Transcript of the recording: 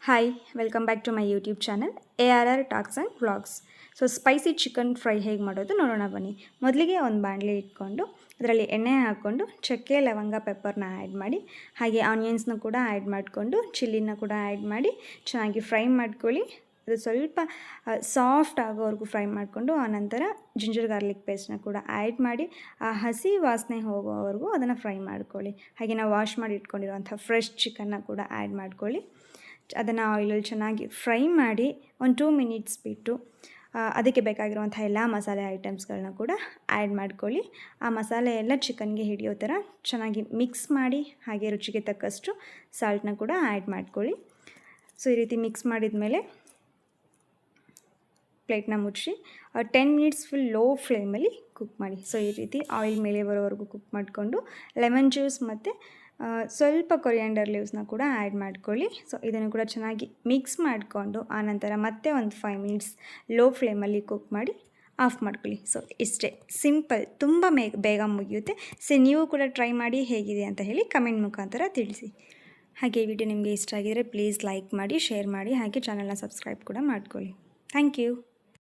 Hi welcome back to my YouTube channel ARR talks and vlogs. So spicy chicken fry ಹೇಗೆ ಮಾಡೋದು ನೋಡೋಣ ಬನ್ನಿ. ಮೊದಲಿಗೆ ಒಂದು ಬಾಣಲೆ ಇಟ್ಕೊಂಡು ಅದರಲ್ಲಿ ಎಣ್ಣೆ ಹಾಕ್ಕೊಂಡು ಚಕ್ಕೆ ಲವಂಗ ಪೆಪ್ಪರ್ನ ಆ್ಯಡ್ ಮಾಡಿ, ಹಾಗೆ ಆನಿಯನ್ಸ್ನ ಕೂಡ ಆ್ಯಡ್ ಮಾಡಿಕೊಂಡು ಚಿಲ್ಲಿನ ಕೂಡ ಆ್ಯಡ್ ಮಾಡಿ ಚೆನ್ನಾಗಿ ಫ್ರೈ ಮಾಡ್ಕೊಳ್ಳಿ. ಅದು ಸ್ವಲ್ಪ ಸಾಫ್ಟ್ ಆಗೋವರೆಗೂ ಫ್ರೈ ಮಾಡಿಕೊಂಡು ಆನಂತರ ಜಿಂಜರ್ ಗಾರ್ಲಿಕ್ ಪೇಸ್ಟ್ನ ಕೂಡ ಆ್ಯಡ್ ಮಾಡಿ ಆ ಹಸಿ ವಾಸನೆ ಹೋಗೋವರೆಗೂ ಅದನ್ನು ಫ್ರೈ ಮಾಡ್ಕೊಳ್ಳಿ. ಹಾಗೆ ನಾವು ವಾಶ್ ಮಾಡಿ ಇಟ್ಕೊಂಡಿರುವಂಥ ಫ್ರೆಶ್ ಚಿಕನ್ನ ಕೂಡ ಆ್ಯಡ್ ಮಾಡ್ಕೊಳ್ಳಿ. ಅದನ್ನು ಆಯಿಲಲ್ಲಿ ಚೆನ್ನಾಗಿ ಫ್ರೈ ಮಾಡಿ ಒಂದು 2 ಮಿನಿಟ್ಸ್ ಬಿಟ್ಟು ಅದಕ್ಕೆ ಬೇಕಾಗಿರುವಂಥ ಎಲ್ಲ ಮಸಾಲೆ ಐಟಮ್ಸ್ಗಳನ್ನ ಕೂಡ ಆ್ಯಡ್ ಮಾಡ್ಕೊಳ್ಳಿ. ಆ ಮಸಾಲೆ ಎಲ್ಲ ಚಿಕನ್ಗೆ ಹಿಡಿಯೋ ಥರ ಚೆನ್ನಾಗಿ ಮಿಕ್ಸ್ ಮಾಡಿ, ಹಾಗೆ ರುಚಿಗೆ ತಕ್ಕಷ್ಟು ಸಾಲ್ಟನ್ನ ಕೂಡ ಆ್ಯಡ್ ಮಾಡ್ಕೊಳ್ಳಿ. ಸೊ ಈ ರೀತಿ ಮಿಕ್ಸ್ ಮಾಡಿದ ಮೇಲೆ ಪ್ಲೇಟ್ನ ಮುಚ್ಚಿ 10 ಮಿನಿಟ್ಸ್ ಫುಲ್ ಲೋ ಫ್ಲೇಮಲ್ಲಿ ಕುಕ್ ಮಾಡಿ. ಸೊ ಈ ರೀತಿ ಆಯಿಲ್ ಮೇಲೆ ಬರೋವರೆಗೂ ಕುಕ್ ಮಾಡಿಕೊಂಡು ಲೆಮನ್ ಜ್ಯೂಸ್ ಮತ್ತು ಸ್ವಲ್ಪ ಕೊರಿಯಾಂಡರ್ ಲೀವ್ಸ್ನ ಕೂಡ ಆ್ಯಡ್ ಮಾಡ್ಕೊಳ್ಳಿ. ಸೊ ಇದನ್ನು ಕೂಡ ಚೆನ್ನಾಗಿ ಮಿಕ್ಸ್ ಮಾಡಿಕೊಂಡು ಆನಂತರ ಮತ್ತೆ ಒಂದು 5 ಮಿನಿಟ್ಸ್ ಲೋ ಫ್ಲೇಮಲ್ಲಿ ಕುಕ್ ಮಾಡಿ ಆಫ್ ಮಾಡ್ಕೊಳ್ಳಿ. ಸೊ ಇಷ್ಟೇ ಸಿಂಪಲ್, ತುಂಬ ಬೇಗ ಮುಗಿಯುತ್ತೆ. ಸೊ ನೀವು ಕೂಡ ಟ್ರೈ ಮಾಡಿ ಹೇಗಿದೆ ಅಂತ ಹೇಳಿ ಕಮೆಂಟ್ ಮುಖಾಂತರ ತಿಳಿಸಿ. ಹಾಗೆ ಈ ವಿಡಿಯೋ ನಿಮಗೆ ಇಷ್ಟ ಆಗಿದರೆ ಪ್ಲೀಸ್ ಲೈಕ್ ಮಾಡಿ, ಶೇರ್ ಮಾಡಿ, ಹಾಗೆ ಚಾನಲ್ನ ಸಬ್ಸ್ಕ್ರೈಬ್ ಕೂಡ ಮಾಡ್ಕೊಳ್ಳಿ. Thank you.